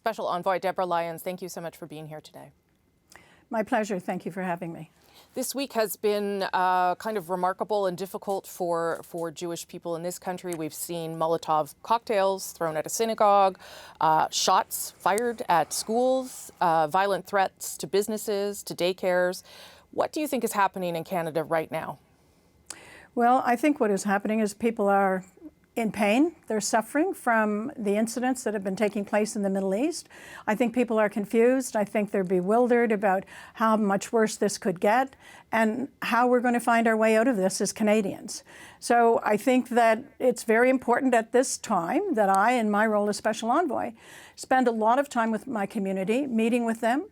Special Envoy Deborah Lyons, thank you so much for being here today. My pleasure. Thank you for having me. This week has been kind of remarkable and difficult for Jewish people in this country. We've seen Molotov cocktails thrown at a synagogue, shots fired at schools, violent threats to businesses, to daycares. What do you think is happening in Canada right now? Well, I think what is happening is people are in pain. They're suffering from the incidents that have been taking place in the Middle East. I think people are confused. I think they're bewildered about how much worse this could get and how we're going to find our way out of this as Canadians. So I think that it's very important at this time that I, in my role as Special Envoy, spend a lot of time with my community, meeting with them,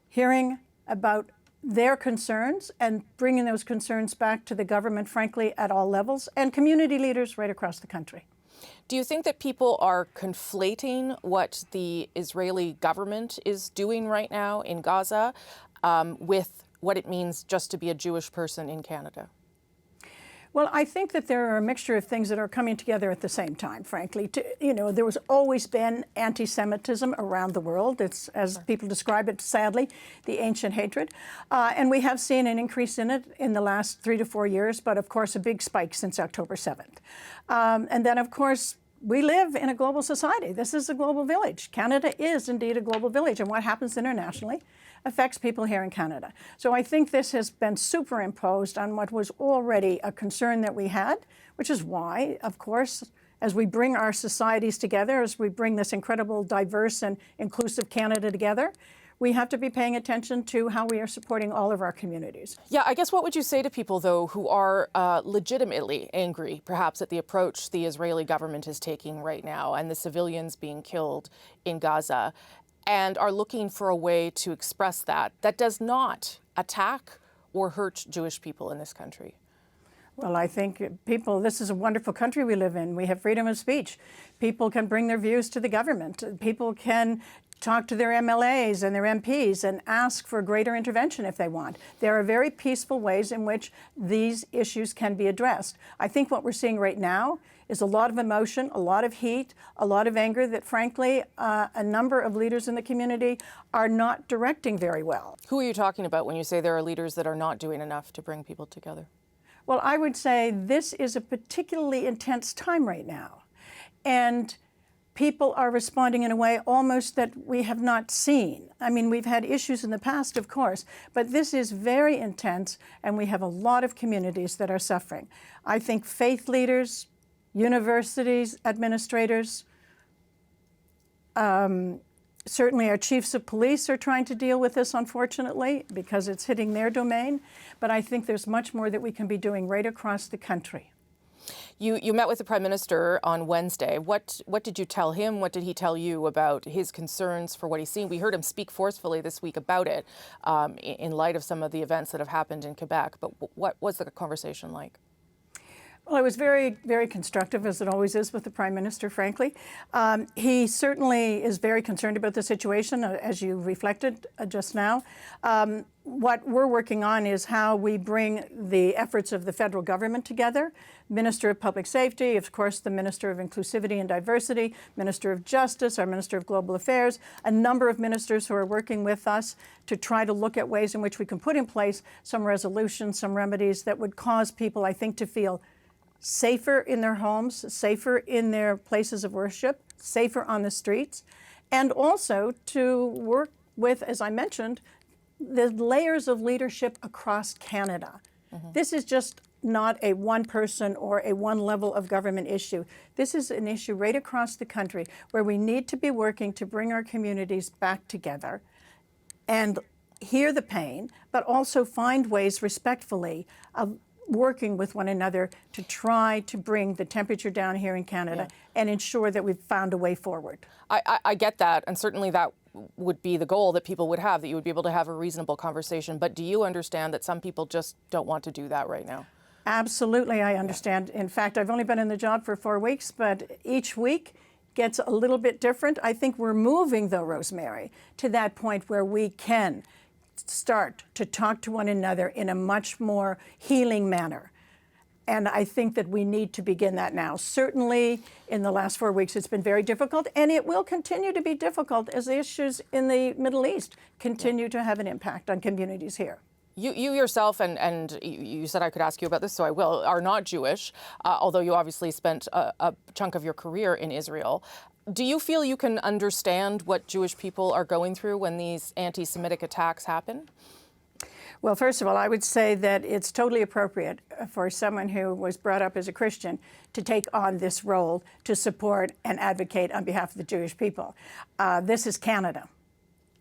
hearing about their concerns and bringing those concerns back to the government, frankly, at all levels, and community leaders right across the country. Do you think that people are conflating what the Israeli government is doing right now in Gaza with what it means just to be a Jewish person in Canada? Well, I think that there are a mixture of things that are coming together at the same time, frankly. There was always been antisemitism around the world. It's, as people describe it, sadly, the ancient hatred. And we have seen an increase in it in the last 3 to 4 years, but of course a big spike since October 7th. And then, of course, we live in a global society. This is a global village. Canada is indeed a global village, and what happens internationally affects people here in Canada. So I think this has been superimposed on what was already a concern that we had, which is why, of course, as we bring our societies together, as we bring this incredible, diverse and inclusive Canada together, we have to be paying attention to how we are supporting all of our communities. Yeah, I guess what would you say to people, though, who are legitimately angry, perhaps, at the approach the Israeli government is taking right now and the civilians being killed in Gaza, and are looking for a way to express that does not attack or hurt Jewish people in this country? Well, I think this is a wonderful country we live in. We have freedom of speech. People can bring their views to the government. People can talk to their MLAs and their MPs and ask for greater intervention if they want. There are very peaceful ways in which these issues can be addressed. I think what we're seeing right now is a lot of emotion, a lot of heat, a lot of anger that, frankly, a number of leaders in the community are not directing very well. Who are you talking about when you say there are leaders that are not doing enough to bring people together? Well, I would say this is a particularly intense time right now. And people are responding in a way almost that we have not seen. I mean, we've had issues in the past, of course, but this is very intense, and we have a lot of communities that are suffering. I think faith leaders, universities, administrators, certainly our chiefs of police are trying to deal with this, unfortunately, because it's hitting their domain. But I think there's much more that we can be doing right across the country. You met with the Prime Minister on Wednesday. What did you tell him? What did he tell you about his concerns for what he's seen? We heard him speak forcefully this week about it in light of some of the events that have happened in Quebec. But what was the conversation like? Well, it was very, very constructive, as it always is with the Prime Minister, frankly. He certainly is very concerned about the situation, as you reflected just now. What we're working on is how we bring the efforts of the federal government together. Minister of Public Safety, of course, the Minister of Inclusivity and Diversity, Minister of Justice, our Minister of Global Affairs, a number of ministers who are working with us to try to look at ways in which we can put in place some resolutions, some remedies that would cause people, I think, to feel safer in their homes, safer in their places of worship, safer on the streets, and also to work with, as I mentioned, the layers of leadership across Canada. This is just not a one person or a one level of government issue. This is an issue right across the country where we need to be working to bring our communities back together and hear the pain, but also find ways respectfully of working with one another to try to bring the temperature down here in Canada and ensure that we've found a way forward. I get that, and certainly that would be the goal that people would have, that you would be able to have a reasonable conversation. But do you understand that some people just don't want to do that right now? Absolutely, I understand. In fact, I've only been in the job for 4 weeks, but each week gets a little bit different. I think we're moving, though, Rosemary, to that point where we can start to talk to one another in a much more healing manner. And I think that we need to begin that now. Certainly in the last 4 weeks, it's been very difficult, and it will continue to be difficult as the issues in the Middle East continue to have an impact on communities here. You yourself, and you said I could ask you about this, so I will, are not Jewish, although you obviously spent a chunk of your career in Israel. Do you feel you can understand what Jewish people are going through when these anti-Semitic attacks happen? Well, first of all, I would say that it's totally appropriate for someone who was brought up as a Christian to take on this role to support and advocate on behalf of the Jewish people. This is Canada.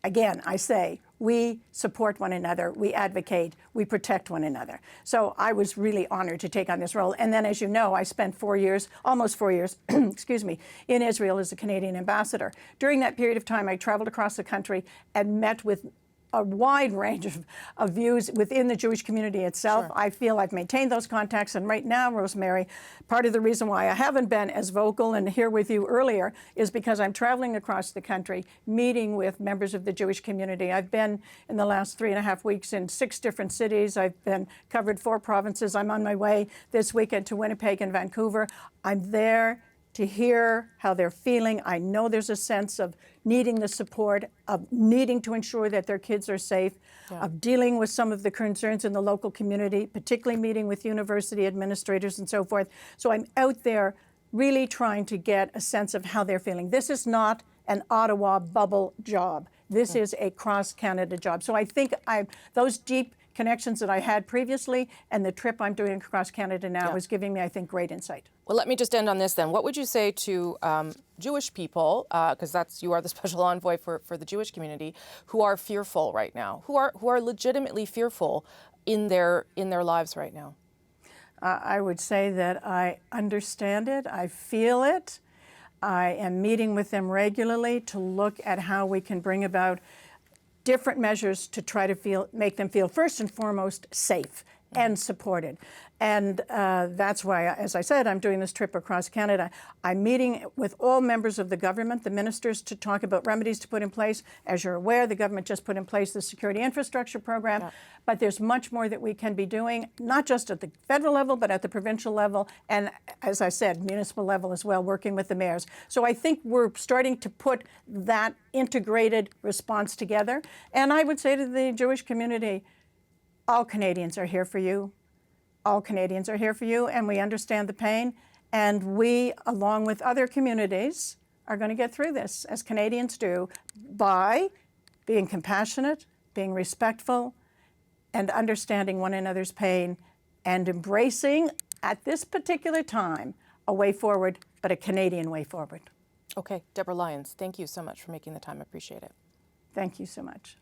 Again, I say, we support one another, we advocate, we protect one another. So I was really honored to take on this role. And then, as you know, I spent 4 years, almost 4 years, excuse me, in Israel as a Canadian ambassador. During that period of time, I traveled across the country and met with a wide range of views within the Jewish community itself. Sure. I feel I've maintained those contacts, and right now, Rosemary, part of the reason why I haven't been as vocal and here with you earlier is because I'm traveling across the country, meeting with members of the Jewish community. I've been in the last 3.5 weeks in 6 different cities. I've been covered 4 provinces. I'm on my way this weekend to Winnipeg and Vancouver. I'm there to hear how they're feeling. I know there's a sense of needing the support, of needing to ensure that their kids are safe, of dealing with some of the concerns in the local community, particularly meeting with university administrators and so forth. So I'm out there really trying to get a sense of how they're feeling. This is not an Ottawa bubble job. This is a cross-Canada job. So I think those deep connections that I had previously and the trip I'm doing across Canada now is giving me, I think, great insight. Well, let me just end on this then. What would you say to Jewish people, because you are the special envoy for the Jewish community, who are fearful right now, who are legitimately fearful in their lives right now? I would say that I understand it, I feel it. I am meeting with them regularly to look at how we can bring about different measures to try to make them feel first and foremost safe and supported. And that's why, as I said, I'm doing this trip across Canada. I'm meeting with all members of the government, the ministers, to talk about remedies to put in place. As you're aware, the government just put in place the Security Infrastructure Program, but there's much more that we can be doing, not just at the federal level, but at the provincial level, and as I said, municipal level as well, working with the mayors. So I think we're starting to put that integrated response together. And I would say to the Jewish community, all Canadians are here for you. All Canadians are here for you, and we understand the pain. And we, along with other communities, are going to get through this, as Canadians do, by being compassionate, being respectful, and understanding one another's pain, and embracing, at this particular time, a way forward, but a Canadian way forward. Okay, Deborah Lyons, thank you so much for making the time. I appreciate it. Thank you so much.